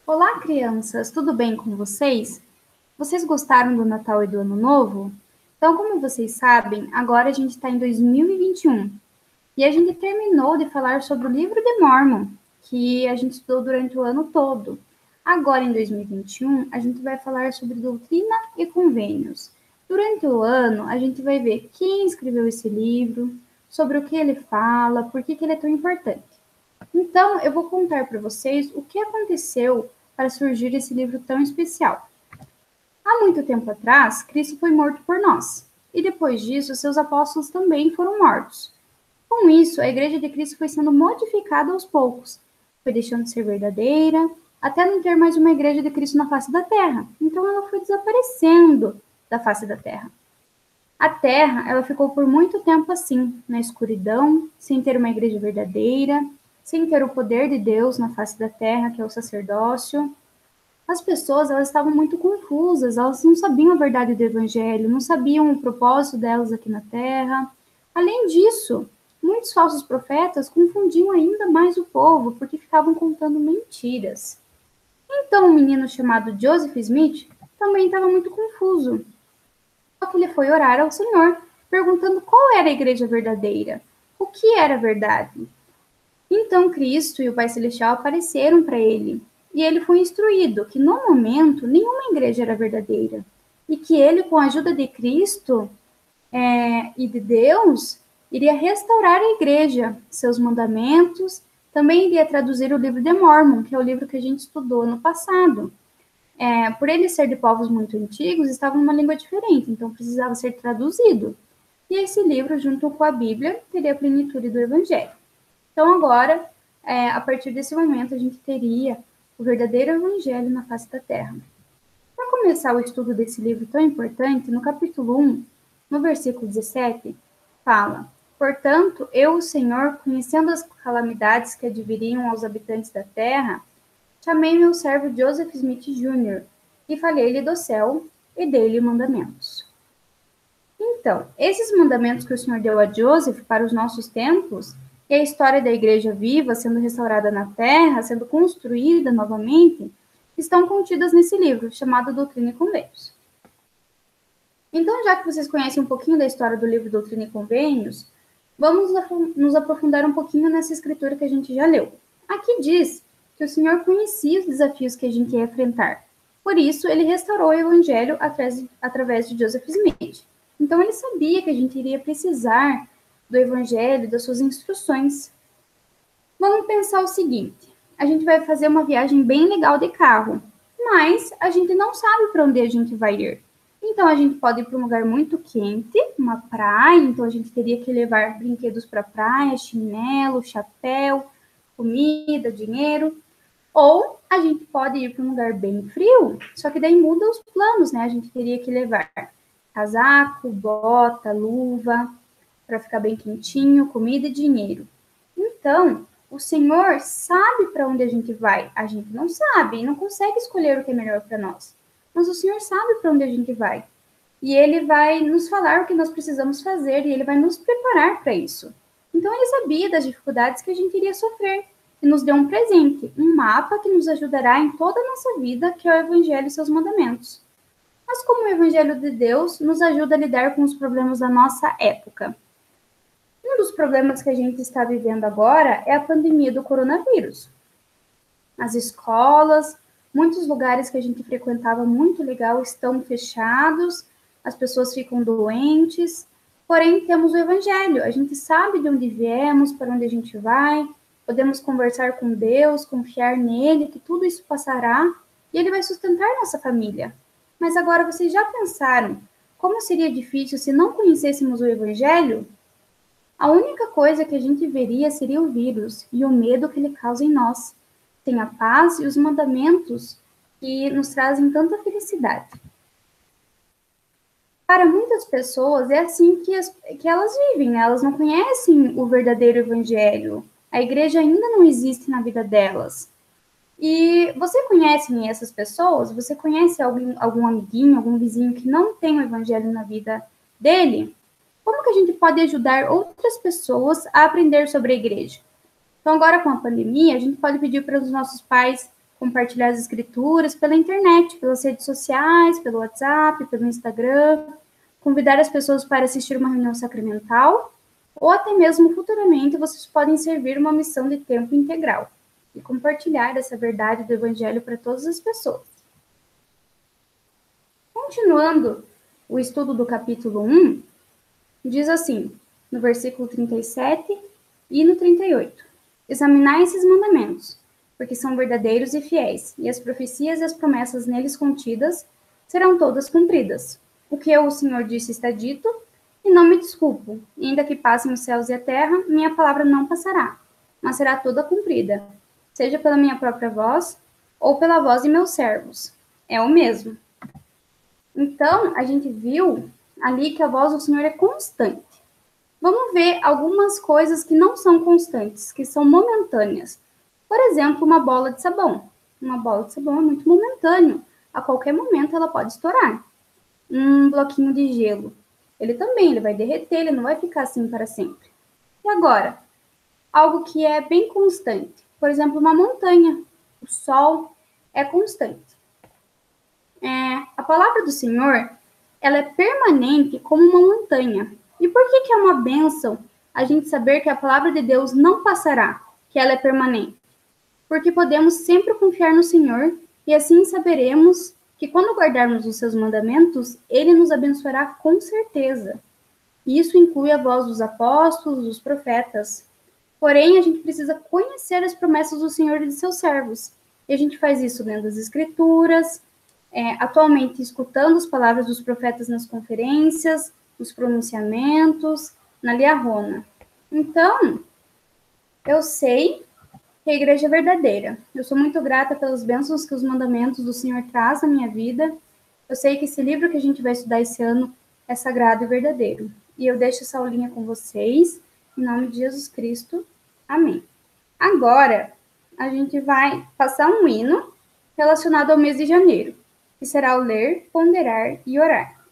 Olá, crianças! Tudo bem com vocês? Vocês gostaram do Natal e do Ano Novo? Então, como vocês sabem, agora a gente está em 2021 e a gente terminou de falar sobre o livro de Mórmon, que a gente estudou durante o ano todo. Agora, em 2021, a gente vai falar sobre doutrina e convênios. Durante o ano, a gente vai ver quem escreveu esse livro, sobre o que ele fala, por que ele é tão importante. Então, eu vou contar para vocês o que aconteceu para surgir esse livro tão especial. Há muito tempo atrás, Cristo foi morto por nós, e depois disso, seus apóstolos também foram mortos. Com isso, a Igreja de Cristo foi sendo modificada aos poucos, foi deixando de ser verdadeira, até não ter mais uma Igreja de Cristo na face da Terra. Então, ela foi desaparecendo da face da Terra. A Terra, ela ficou por muito tempo assim, na escuridão, sem ter uma igreja verdadeira, sem ter o poder de Deus na face da Terra, que é o sacerdócio. As pessoas, elas estavam muito confusas, elas não sabiam a verdade do Evangelho, não sabiam o propósito delas aqui na Terra. Além disso, muitos falsos profetas confundiam ainda mais o povo, porque ficavam contando mentiras. Então, um menino chamado Joseph Smith também estava muito confuso. Só que ele foi orar ao Senhor, perguntando qual era a igreja verdadeira, o que era verdade. Então Cristo e o Pai Celestial apareceram para ele, e ele foi instruído que no momento nenhuma igreja era verdadeira, e que ele, com a ajuda de Cristo e de Deus, iria restaurar a igreja, seus mandamentos, também iria traduzir o livro de Mórmon, que é o livro que a gente estudou no passado. Por ele ser de povos muito antigos, estava numa língua diferente, então precisava ser traduzido. E esse livro, junto com a Bíblia, teria a plenitude do Evangelho. Então, agora, a partir desse momento, a gente teria o verdadeiro Evangelho na face da Terra. Para começar o estudo desse livro tão importante, no capítulo 1, no versículo 17, fala: Portanto, eu, o Senhor, conhecendo as calamidades que adviriam aos habitantes da terra, chamei meu servo Joseph Smith Jr. e falei-lhe do céu e dei-lhe mandamentos. Então, esses mandamentos que o Senhor deu a Joseph para os nossos tempos, e a história da igreja viva sendo restaurada na terra, sendo construída novamente, estão contidas nesse livro, chamado Doutrina e Convênios. Então, já que vocês conhecem um pouquinho da história do livro Doutrina e Convênios, vamos nos aprofundar um pouquinho nessa escritura que a gente já leu. Aqui diz que o Senhor conhecia os desafios que a gente ia enfrentar. Por isso, ele restaurou o evangelho através de Joseph Smith. Então, ele sabia que a gente iria precisar do evangelho, das suas instruções. Vamos pensar o seguinte: a gente vai fazer uma viagem bem legal de carro, mas a gente não sabe para onde a gente vai ir. Então, a gente pode ir para um lugar muito quente, uma praia, então a gente teria que levar brinquedos para a praia, chinelo, chapéu, comida, dinheiro. Ou a gente pode ir para um lugar bem frio, só que daí muda os planos, né? A gente teria que levar casaco, bota, luva, para ficar bem quentinho, comida e dinheiro. Então, o Senhor sabe para onde a gente vai. A gente não sabe e não consegue escolher o que é melhor para nós. Mas o Senhor sabe para onde a gente vai. E Ele vai nos falar o que nós precisamos fazer e Ele vai nos preparar para isso. Então, Ele sabia das dificuldades que a gente iria sofrer e nos deu um presente, um mapa que nos ajudará em toda a nossa vida, que é o Evangelho e seus mandamentos. Mas como o Evangelho de Deus nos ajuda a lidar com os problemas da nossa época? Um dos problemas que a gente está vivendo agora é a pandemia do coronavírus. As escolas, muitos lugares que a gente frequentava muito legal estão fechados, as pessoas ficam doentes, porém temos o Evangelho, a gente sabe de onde viemos, para onde a gente vai, podemos conversar com Deus, confiar nele, que tudo isso passará e ele vai sustentar nossa família. Mas agora vocês já pensaram como seria difícil se não conhecêssemos o Evangelho? A única coisa que a gente veria seria o vírus e o medo que ele causa em nós. Tem a paz e os mandamentos que nos trazem tanta felicidade. Para muitas pessoas é assim que elas vivem, né? Elas não conhecem o verdadeiro evangelho. A igreja ainda não existe na vida delas. E você conhece essas pessoas? Você conhece algum amiguinho, algum vizinho que não tem o evangelho na vida dele? Como que a gente pode ajudar outras pessoas a aprender sobre a igreja? Então, agora com a pandemia, a gente pode pedir para os nossos pais compartilhar as escrituras pela internet, pelas redes sociais, pelo WhatsApp, pelo Instagram, convidar as pessoas para assistir uma reunião sacramental, ou até mesmo futuramente vocês podem servir uma missão de tempo integral e compartilhar essa verdade do Evangelho para todas as pessoas. Continuando o estudo do capítulo 1, diz assim, no versículo 37 e no 38. Examinai esses mandamentos, porque são verdadeiros e fiéis, e as profecias e as promessas neles contidas serão todas cumpridas. O que eu, o Senhor, disse está dito, e não me desculpo. E ainda que passem os céus e a terra, minha palavra não passará, mas será toda cumprida, seja pela minha própria voz, ou pela voz de meus servos. É o mesmo. Então, a gente viu ali que a voz do Senhor é constante. Vamos ver algumas coisas que não são constantes, que são momentâneas. Por exemplo, uma bola de sabão. Uma bola de sabão é muito momentâneo. A qualquer momento ela pode estourar. Um bloquinho de gelo. Ele vai derreter, ele não vai ficar assim para sempre. E agora, algo que é bem constante. Por exemplo, uma montanha. O sol é constante. A palavra do Senhor, ela é permanente como uma montanha. E por que é uma bênção a gente saber que a palavra de Deus não passará, que ela é permanente? Porque podemos sempre confiar no Senhor e assim saberemos que quando guardarmos os seus mandamentos, Ele nos abençoará com certeza. E isso inclui a voz dos apóstolos, dos profetas. Porém, a gente precisa conhecer as promessas do Senhor e de seus servos. E a gente faz isso lendo as Escrituras, atualmente escutando as palavras dos profetas nas conferências, nos pronunciamentos, na liarrona. Então, eu sei que a igreja é verdadeira. Eu sou muito grata pelas bênçãos que os mandamentos do Senhor traz na minha vida. Eu sei que esse livro que a gente vai estudar esse ano é sagrado e verdadeiro. E eu deixo essa aulinha com vocês, em nome de Jesus Cristo. Amém. Agora, a gente vai passar um hino relacionado ao mês de janeiro, que será o ler, ponderar e orar.